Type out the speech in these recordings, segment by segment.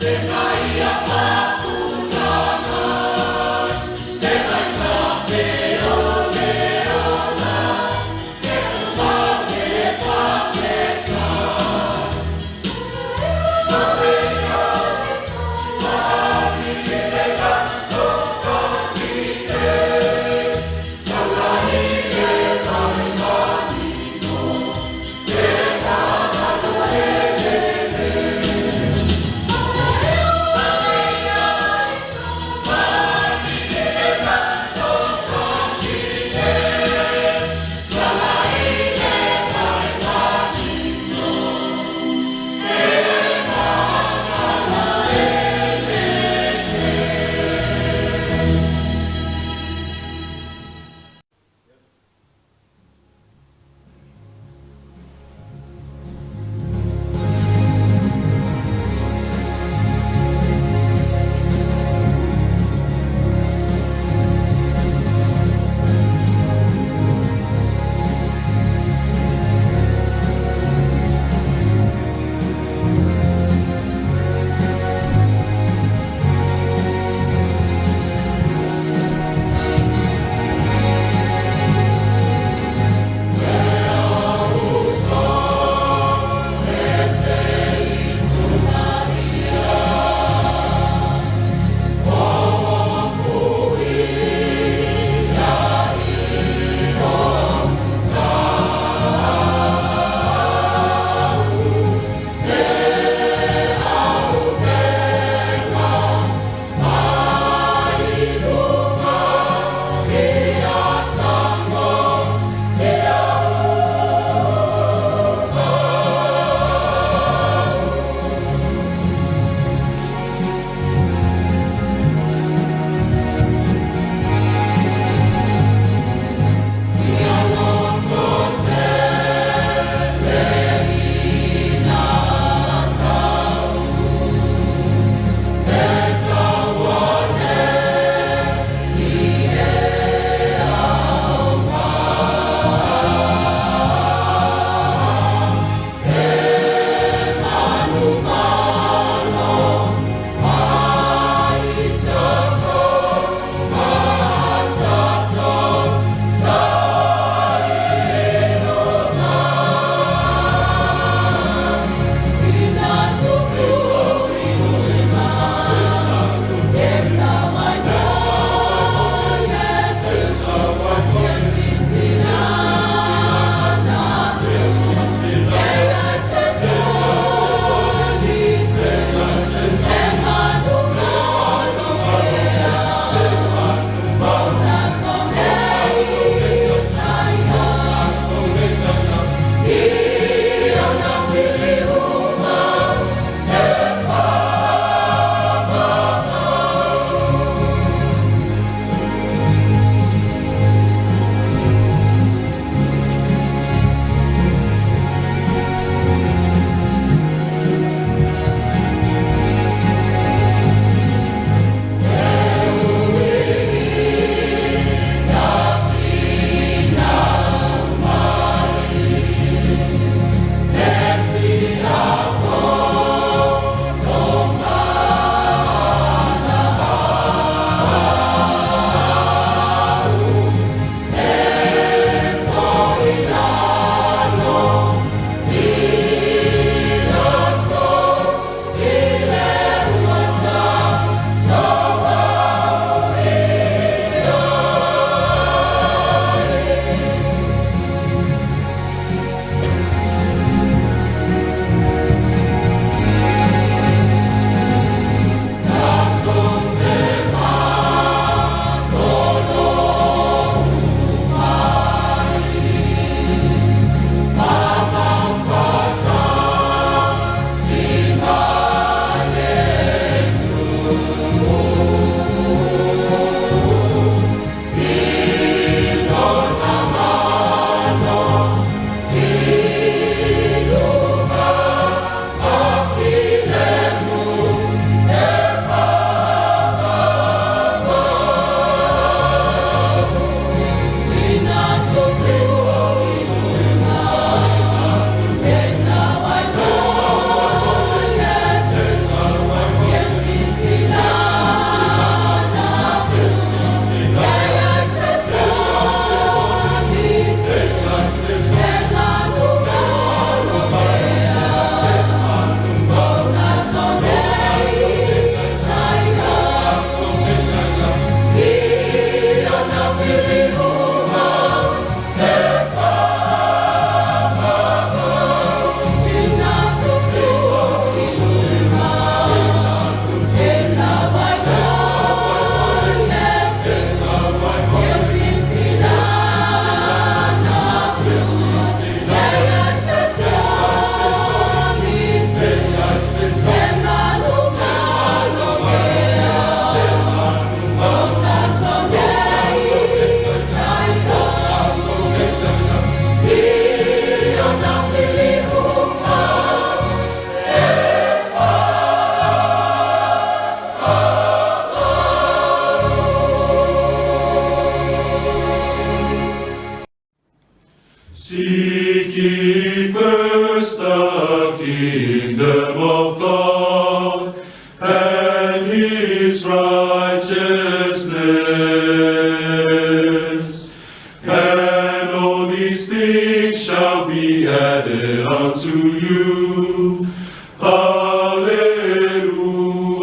Tapua'iga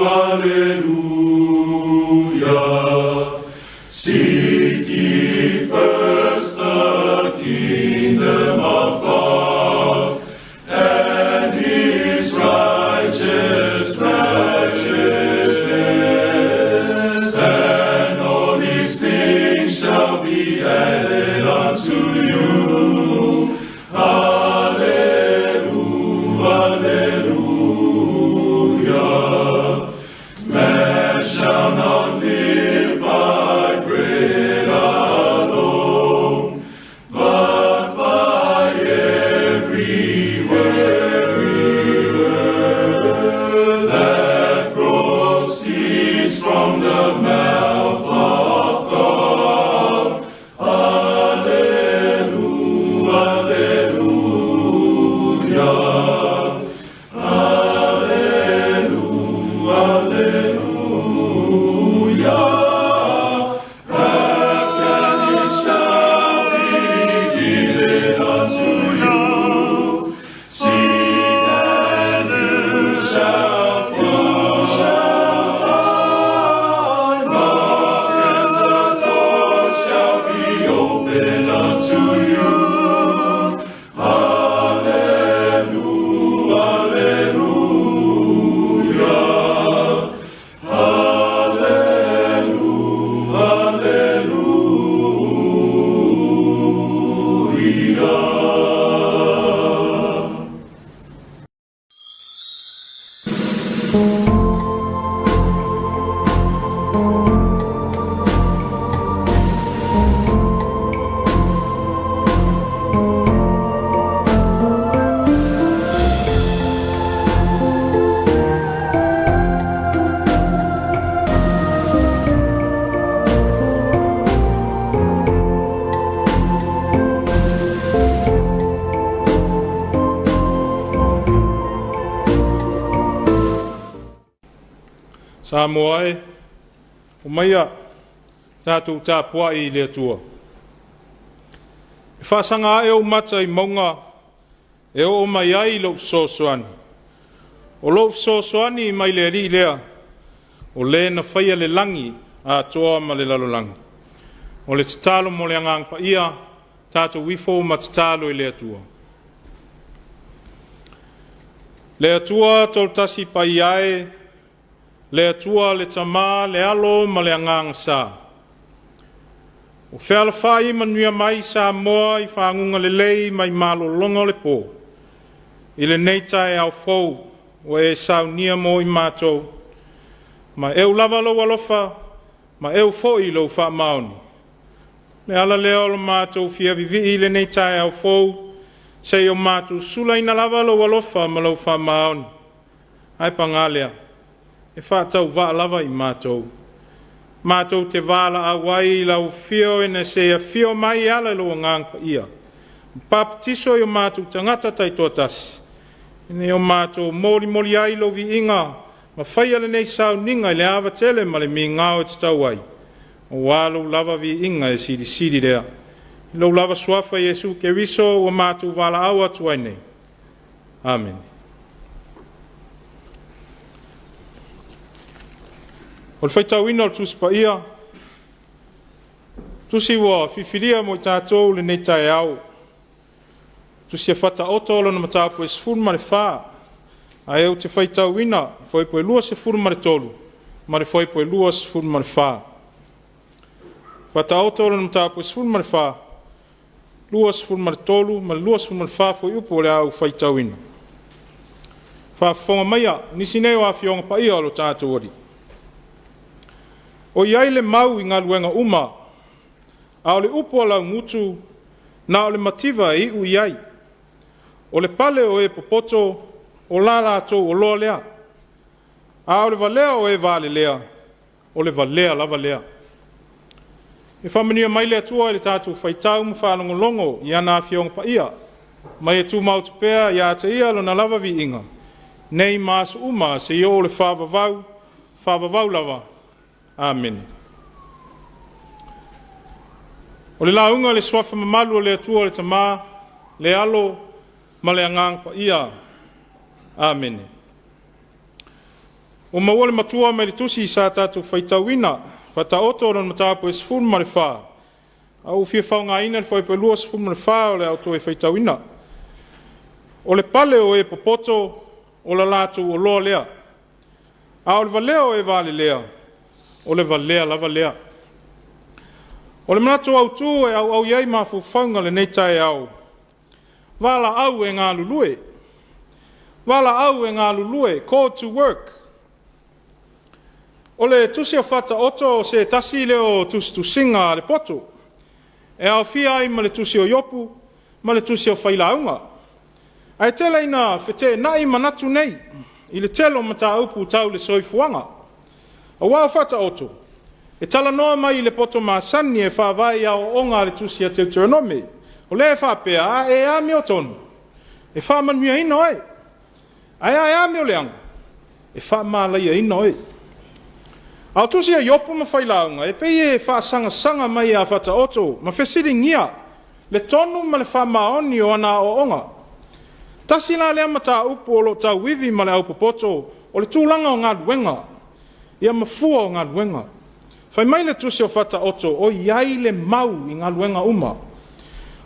Hallelujah. Seek ye first the kingdom of God and his righteousness, and all these things shall be added unto you. Hallelujah, hallelujah. Man shall not live by bread alone, but by every word that proceeds from the mouth of God. Hallelujah, hallelujah. Hallelujah, hallelujah. Ask and it shall be given unto you. Seek and you shall find. Knock and the door shall be opened unto you. Hallelujah, hallelujah. Hallelujah, hallelujah. Samoa e, o maia, tātou Tapua'i le atua. E whasanga e o mata I maunga, e o mai ai lau sosoani. O lau sosoani I mai le ri lea, o le na whaia le langi a toa ma le lalolangi. O le tatalo mo le angang pa ia, tātou wifo ma tatalo I le atua. Le atua tol tasi pa iae, le atua le tama le alo ma le angang sa. O wheala whai manuia mai Samoa I whangunga le lei mai malo longa le po. I le neitai au fau o e saunia mo I mātou. Ma eu lava lo walofa, ma eu foi lo wha maoni. Le ala leo lo mātou fia vivi I le neitai au fau, se o mātou sula ina lava lo walofa ma lo wha maoni. Ai pangalea. E whātau wā lava I mātou. Mātou te wāla a wai lau whio e na se a whio mai ala lo ngang pa ia. Papatiso I o mātou tangata tai tōtasi. E ne o mātou mori ai lo vi inga. Ma whaia le nei sau ninga I le awa tele ma le mi ngāo e tau ai. O wālo lava vi inga e siri rea. I lo lava suafa Yesu ke riso o mātou wāla awa tuai nei. Amen. O le whaitau ina o tusi pa ia, tusi wa whiwhiria mo I tātou le nei Taeao. Tusi a whata oto olo na matapu e sifuru ma le wha, a eo te whaitau ina, whoi poe lua sifuru ma le tolu, ma le whoi poe lua sifuru ma le wha. Whata oto olo na matapu e sifuru ma le wha, lua sifuru ma le tolu, ma le lua sifuru ma le wha, whoi upo le au whaitau ina. Whaafonga maia, nisi neo a whionga pa ia alo tātou ori. O iai le mau I ngā luenga uma, a o le upo lau ngutu, na o le mativa I u iai. O le pale o e popoto, o la lātou o loa lea. A o le valea o e vale lea, o le valea lava lea. E whamania mai le atua I le tātou whaitau mu whanongolongo I ana whionga pa ia. Mai e tū mau tupea I a te ia lo na lava vi inga. Nei maas uma se I o le whavavau lava. Amen. O le launga le swafa mamalu o le atua o le tama, le alo ma le angang pa ia. Amen. O mawale matua me le tusi sa tatu whaitawina, whata oto o matapu e sifuru ma le wha. Au fia whaunga ina le whai pelua sifuru ma le wha o le auto e whaitawina. O le pale o e popoto o la latu o loa lea. A o le valea e vale lea. O le valea lava lea. O le manatu au tu e au iei mafu whaunga le nei Taeao. Wala au e ngā lulue. Wala au e ngā lulue. Call to work. O le tusi o whata oto se tasi leo tusinga le poto. E au fia ai ma le tusi o yopu, ma le tusi o whailaunga. Ai tele ina whete nai manatu nei, i le telo mata upu tau le soifuanga. A wao whata oto, e tala noa mai i le poto maasani e whawai au onga le tusi a Deuteronome. O le whapea e a mio tonu, e whamanuia ino ai. Ai a mio leanga, e whamalaia ino ai. Au tusi a yopu ma whailaunga, e pei e whaasanga mai a whata oto, ma whesiri ngia, le tonu ma le whamaoni o ana o onga. Tasi la lea mata upu o lo tau wivi ma le au popoto, o le tūlanga o ngā duenga, ia mafua o ngā duenga. Whai mai le tusi o whata oto, o iai le mau i ngā duenga uma.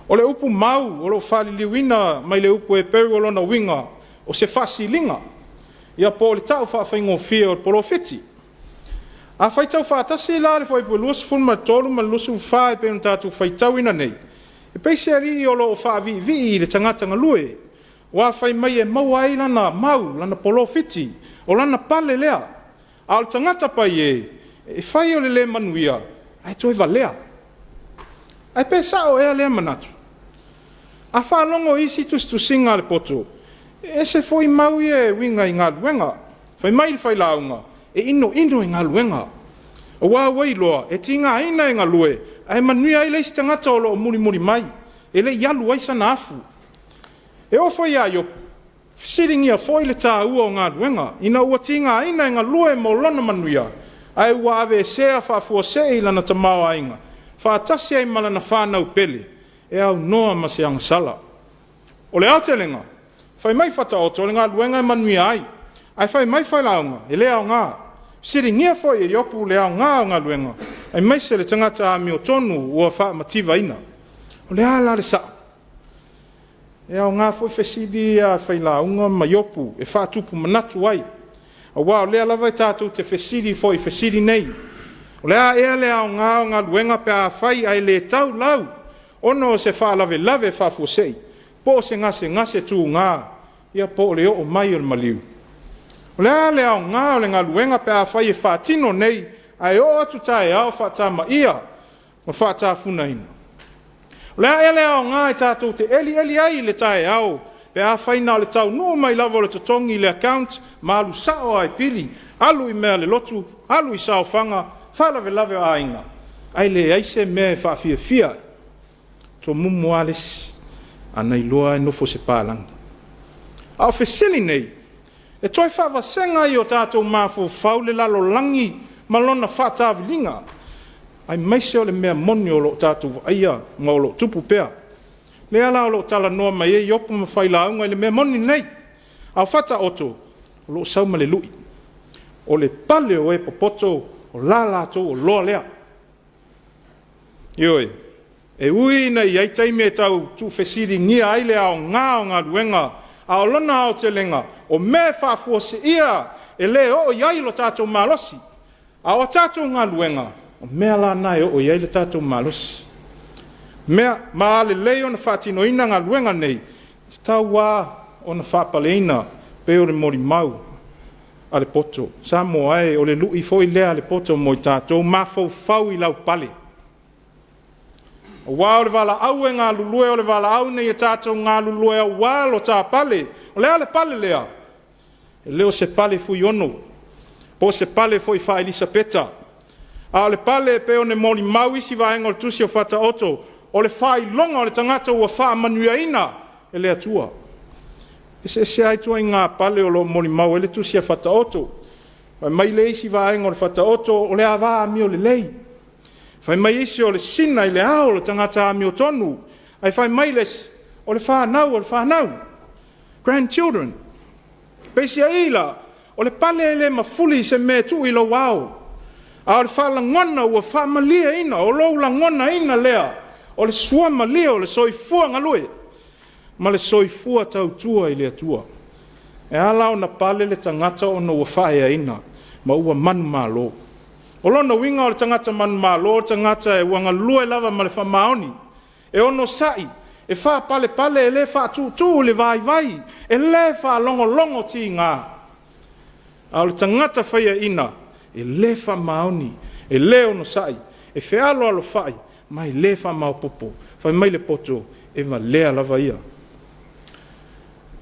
O le upu mau, o lo whaliliwina mai le upu e peru o lona winga, o se whasilinga, ia po le tau whawhaingo fia o polofiti. A whaitau whaatasi la le whaipu luas funma tolu ma lusu whae pe untatu whaitau ina nei. E peise ari o lo o whaavi vi le tangata ngalue. Wa whai mai e mawai lana mau, lana polofiti, o lana pale lea. A o tangata pai e whai o le manuia, ai toi va lea. Ai pesa o ea lea manatu. A whalongo isi tusinga le poto. E se foi mau e winga i ngā luenga. Whai mai le whai launga. E ino i ngā luenga. O wā wailoa, e tinga ina i ngā lue, ai manuia i leisi tangata o lo muri mai, e le ialu aisa na afu. E o whai a yopu, fisiringia foi le tā ua o ngā luenga, ina ua tinga ina i ngā lue mo lana manuia, ai ua ave sea whafua se i lana tamau ainga, whaatasi ai malana whanau pele, e au noa ma se angasala. O le aotelenga, whai mai whata oto, le ngā luenga e manuia ai whai mai whai launga, e lea o ngā, siri ngia foi e yopu le au ngā luenga. Ai mai se le tangata a mio tonu ua wha mativa ina. O le ala le sa. E au ngā foi fesidi a whai launga ma yopu. E wha tupu manatu ai. A wao lea lava i tātou te fesidi foi fesidi nei. O le a ea le au ngā luenga pe a whai ai le tau lau. Ono se wha lave wha fuosei. Po se ngase tu ngā. Ia po le o mai o le maliu. O lea le au ngā o le ngā luenga pe a whai e whātino nei, ai o atu Taeao whātama ia, ma whātā funa ina. O lea e le au ngā i tātou te eli ai le Taeao, pe a whai nā le tau no mai lavo le totongi le account, ma alu sao ai pili, alu i mea le lotu, alu i sao whanga, whalawe o ainga. Ai le aise mea e whaafia, to mumu alesi, anai loa e nofo se pālanga. Au whesili nei, e toi whawa senga i o tātou māwhu whaule lalo langi malona whātāwilinga. Ai maise o le mea moni o lo tātou aia ngā o lo tupu pēr. Le ala o lo tala noa mai e iopu ma whailaunga i le mea moni nei. Au whata oto, o lo sauma le lui. O le pale o e popoto, o lalato o loa lea. Ioi, e ui nei ai taime e tau tu whesiri ngia ai le ao ngā luenga, a o lona ao te lenga, o me whafua se ia, e le o iai lo tātou malosi. A o tātou ngā luenga, o mea la nai o iai lo tātou malosi. Mea, maa le leo na whātino ina ngā luenga nei, te tau wā o na whapale ina, pe o le mori mau, a le poto. Samoa e, o le lui foi lea le poto mo i tātou, mafau fau i lau pale. O wā o le wala au e ngā lulue, o le wala au nei e tātou ngā lulue au wā lo tā pale. O lea le pale lea. E leo se pale fui ono. Po se pale foi wha Elisapeta. A o le pale pe o ne mori mau isi vaenga o le tusi o whata oto. O le whai longa o le tangata ua wha manuia ina. E lea tua. E se aitua i ngā pale o lo mori mau e le tusi o whata oto. Mai le isi vaenga o le whata oto. O le awa mi o le lei. Fai mai isi o le sina i le ao le tangata ami o tonu. Ai fai mai les o le whanau. Grandchildren. Peisi a ila, o le pale le mafuli se me tu ilo wau. A o le wha langona ua wha malia ina, o lou langona ina lea, o le sua malia o le soifua ngalui, ma le soifua tautua i le atua. E ala o na pale le tangata o na ua whae ina, ma ua manu malo. O lona winga o le tangata manu malo, o tangata e wanga lue lava ma le wha maoni, e ono sai, e wha pale pale e le wha tu le vai vai, e le wha longo longo ti ngā. A o le tangata whaia ina, e le wha maoni, e le ono sai, e whealo alo whai, mai le wha maupopo, whai mai le poto, e ma lea lava ia.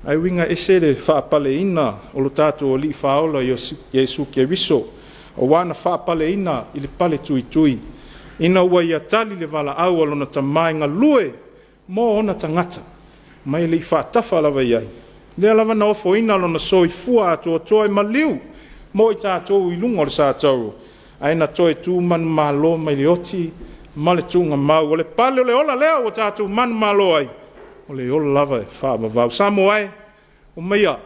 Ai winga ese le wha pale ina, o lo tātou o li whaola Yesu ke wiso, o wana wha pale ina, i le pale tui tui, ina ua ia tali le wala au alona tamai ngā lue, mo ona tangata, mai le i wha tafa lava iai. Lea lava na ofo ina alona soifua ato toi maliu, mo i tātou i lunga o le sātou, aina toi tū manu malo mai le oti, ma le tūnga mau, o le pale o le ola leo o tātou manu malo ai, o le ola lava e wha mawau. Samoa e, o meia,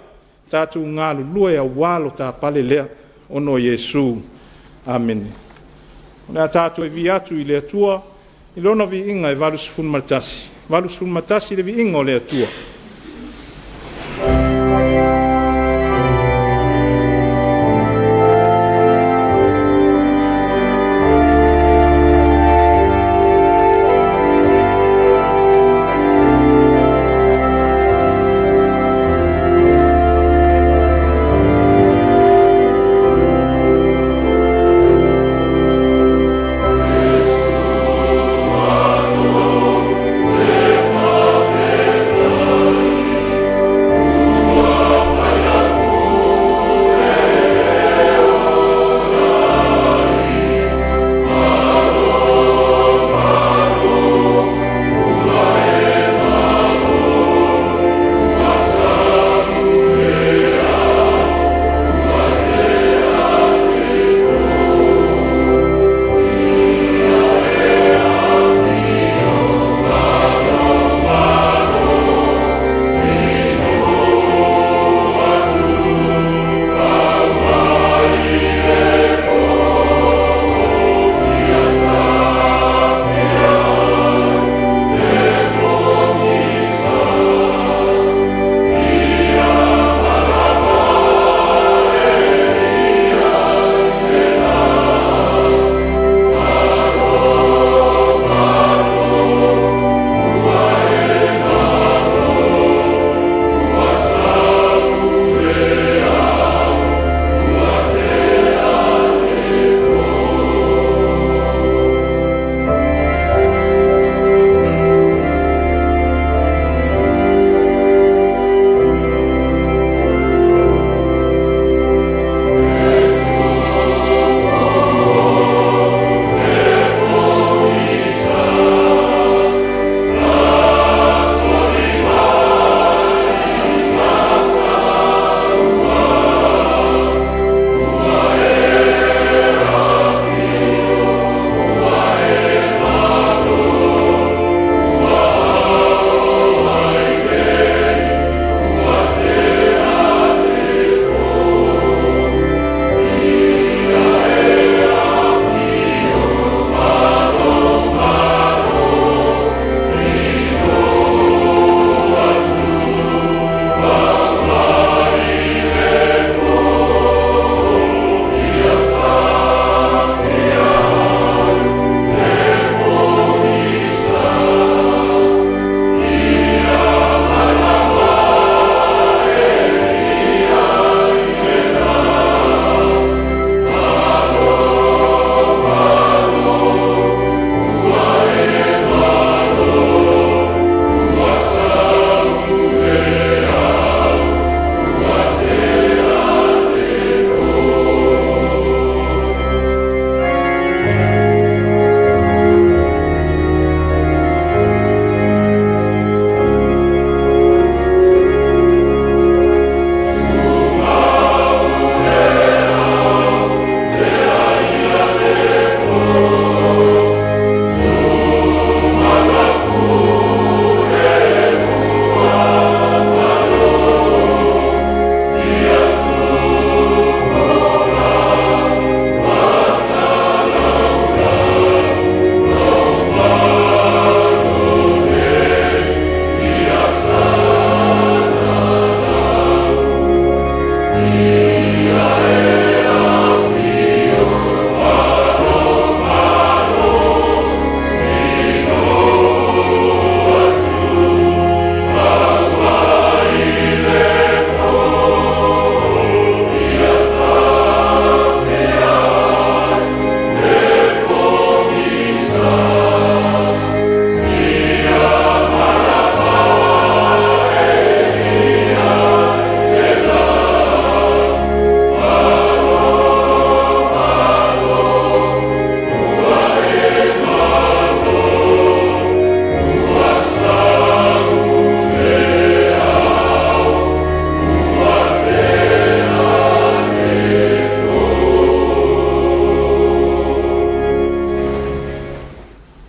tātou ngā lulua e a walo tā pale lea, ono Yesu. Amen. O le a tātou e vi atu i le atua, i lona vi inga e valusufun matasi. Valusufun matasi le vi inga o le atua. Samoa.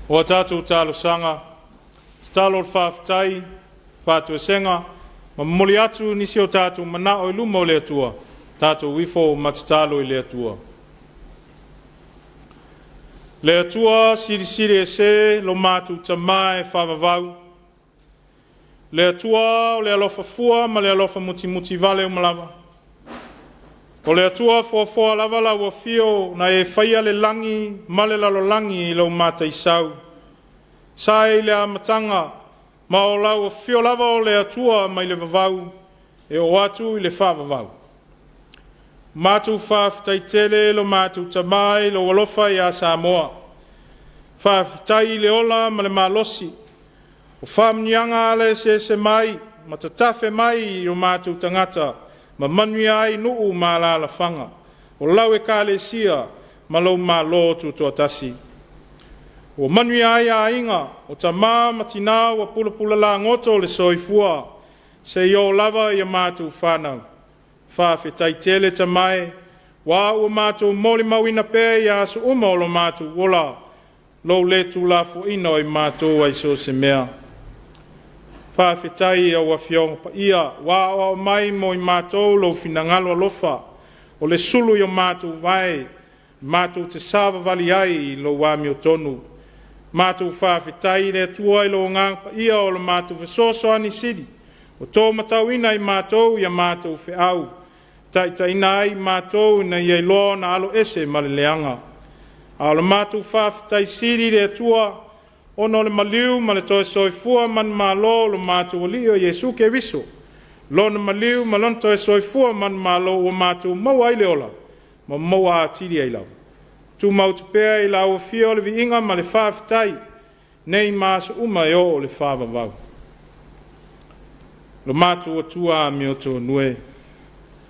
O tātou tālo sanga, tālo whaafitai, whātua senga, ma moli atu nisi o tātou mana o iluma o lea tua, tātou wifo matatalo i lea tua. Lea tua siri e se lo mātou tamae whavavau. Lea tua o lea lofa fua ma lea lofa muti vale o malawa. O lea tua fua lava la ua fio na e whaia le langi ma le lalo langi i lau mata i sau. Sae lea matanga ma o lau fio lava o lea tua mai le vavau e o atu i le whavavau. Mātou whaafitai tele lo mātou tamai lo walofa i a Samoa. Whaafitai le ola ma le malosi. O whaamnianga ale se mai, ma tatafe mai i o mātou tangata, ma manui ai nuu ma la whanga. O lau e kālesia ma lau ma lo tutoa tasi. O manui ai a inga, o tamā ma tina wa pula la ngoto le soifua, se i lava i a mātou whanau. Whaafitai tele tamai, wa o mātou moli mawina pē i a su uma o lo mātou wola, lo le tu la fu ino i mātou ai so se mea. Whaafitai a wafionga pa ia, wa o mai mo i mātou lo finangalo alofa, o le sulu i o mātou vai, mātou te sāwa vali ai lo wami o tonu. Mātou whaafitai le tua i lo ngang pa ia o lo mātou fesoso ani sidi, o tō matauina i mātou i a mātou fe au. Taitaina ai mātou na iei loa na alo ese ma le leanga. A lo mātou whaafitai siri le tua, ono le maliu ma le toe soifua man ma lo mātou o lio Jesu ke viso. Lo na maliu ma lon toe soifua man ma lo o mātou mau ai le ola, ma mau a atiri ai lau. Tu mau te pēa i lau o fio le vi inga ma le whaafitai, nei māsa uma e o le whaavavau. Lo mātou o tua a mi o tō nue,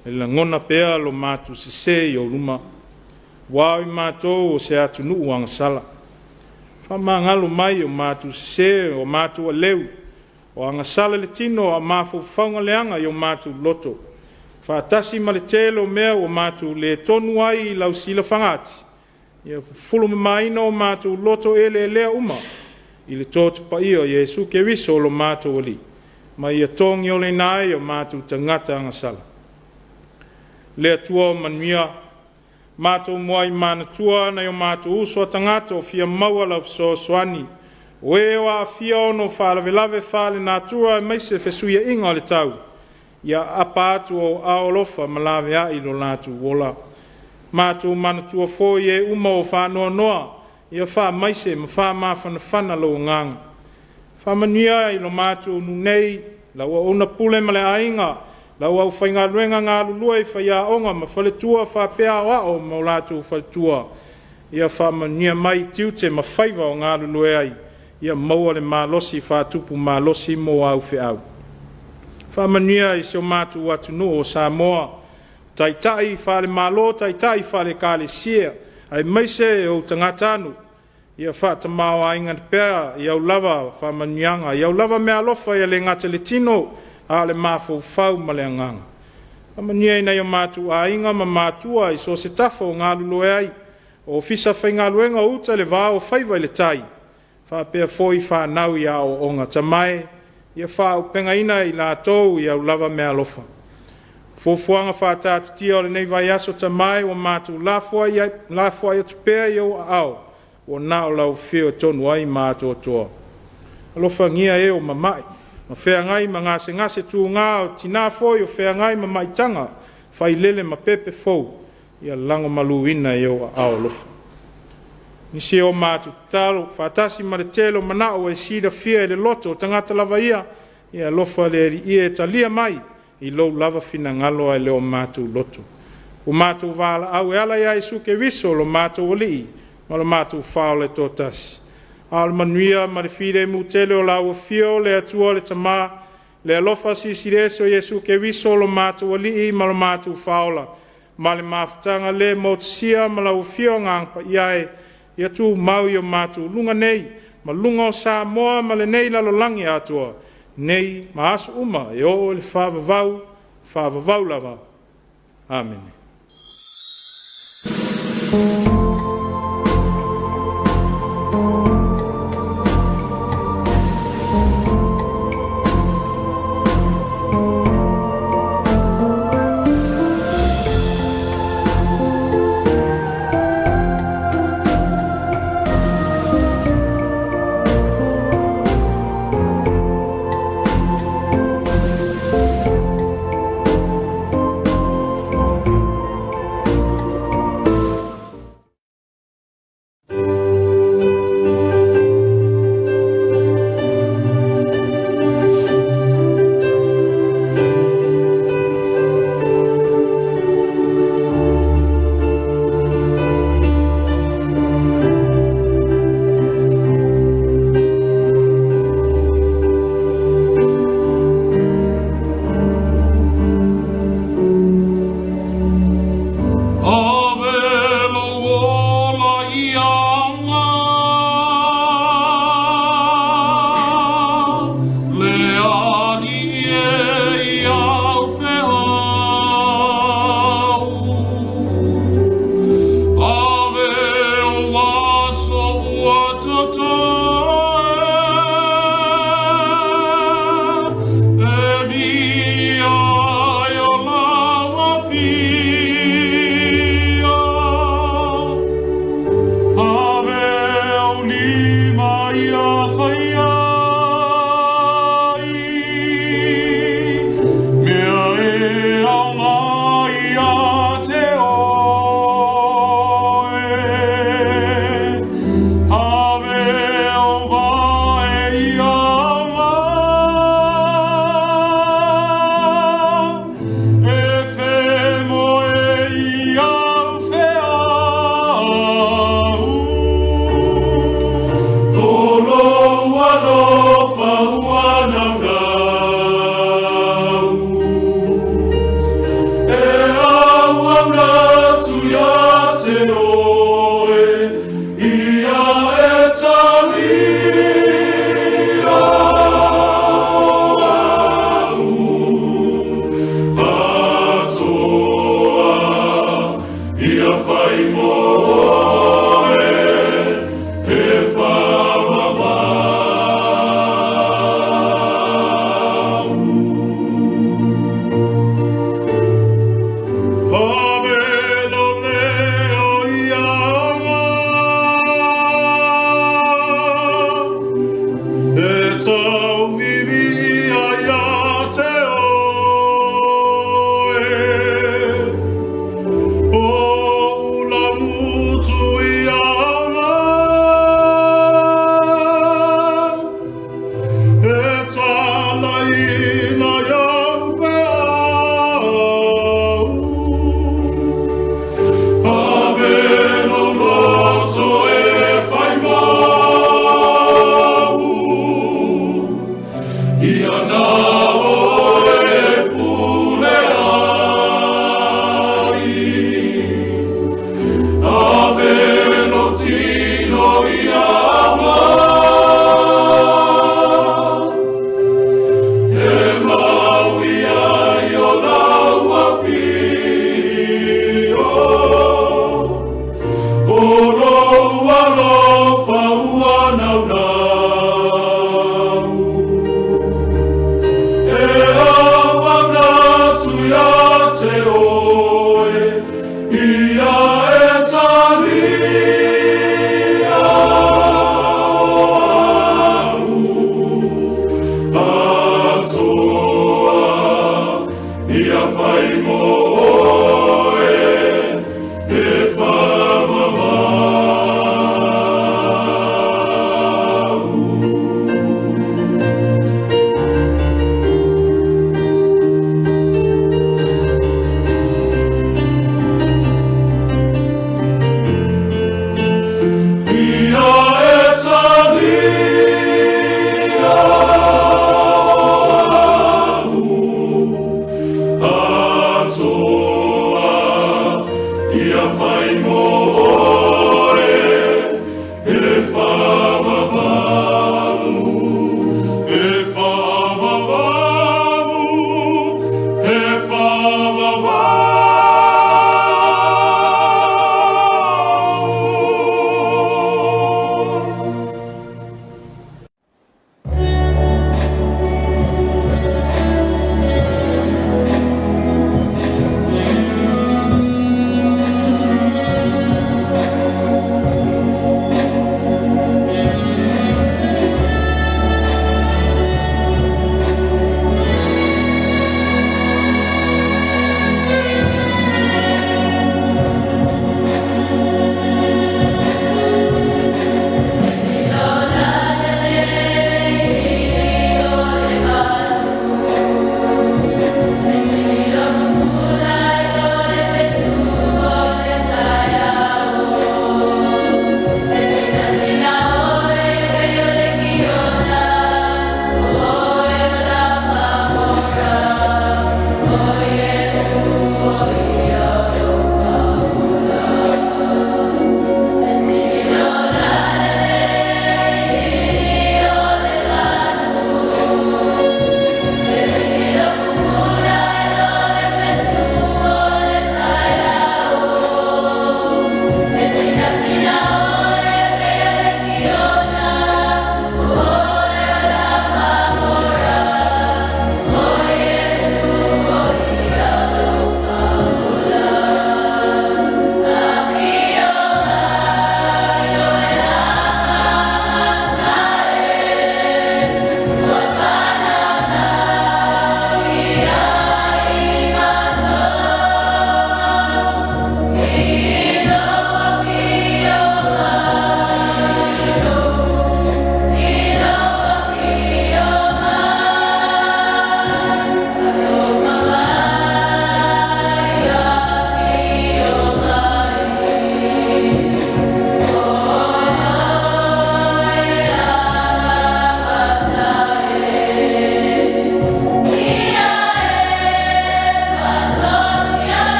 e la ngona pēa lo mātou se se i o luma, wau i mātou o se atu nuu anga sala. Whamangalo mai o mātou se o mātou a leu, o anga sala le tino a māfo whaunga leanga i o mātou loto. Whaatasi ma le telo mea o mātou le tonu ai i lau sila whangati. Ia fulu maina o mātou loto ele lea uma, i le tōtu pa ia Jesu ke viso lo mātou ali. Ma ia tongi o le nai o mātou tangata anga sala. Lea tua o manuia, mātou moai mana tua na o mātou uso tangata o fia maua lau so soani. O e o a fia ono whaalawelave whaale nā tua e maise fesuia inga le tau. Ia apa atu o aolofa malawe a ilo lātu wola. Mātou mana tua fōi e uma o whanoa noa. Ia wha maise ma wha mawhana lo nganga. Wha manuia ilo mātou nunei, lau a ona pule male ainga. Lau au whainga ruenga ngā lulua i whaia onga ma whaletua wha pēa o ao ma o lātou whaletua. Ia wha manuia mai tiute ma whaiva o ngā lulua ai. Ia maua le mālosi wha tupu mālosi mo au whi au. Wha manuia i seo mātou atunu o Samoa. Tai wha le mālo, tai wha le kāle sia. Ai maise o tangatanu. Ia wha tamau a inga pēa i au lava wha manuianga. I au lava mea lofa i le ngata le tino. A le mafo fau ma le anganga. Amania ina i o mātou a inga ma mātua i so se tafa o ngā lulue ai. O fisa whai ngā luenga uta le vā o whaiva i le tai. Wha pēr fōi wha nau i a o onga tamae. Ia wha o penga ina i la tōu i au lava mea lofa. Fōfuanga wha tātitia o le nei vai aso tamae o mātou lafua i atu pēr i o au. O nā o lau whio tonu ai mātou toa. Alofa ngia e o mamai. Ma whea ngai ma ngase tū ngā o tina fōi o whea ngai ma maitanga, whai lele ma pepe fōu, ia lango maluina e o ao lofa. Nisi o mātu talo, whaatasi ma le telo manao e sida fia e le loto, tangata lava ia lofa le ia e talia mai, i lou lava fina ngalo ai leo mātu loto. O mātu wala au e ala ia i suke viso lo mātu o lii, ma lo mātu whao le tōtasi. Al manuia ma le fide mu tele o lau fio le atua le tamā, le alofa sisireso Jesu ke viso lo mātu alii ma lo mātu faola, ma le mafutanga le motusia ma lau fio ngangpa iae, ia tu mau i o mātu lunga nei, ma lunga o Samoa ma le nei lalo langi atua, nei ma asu uma e o le whaavavau lava. Amen.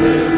Amen.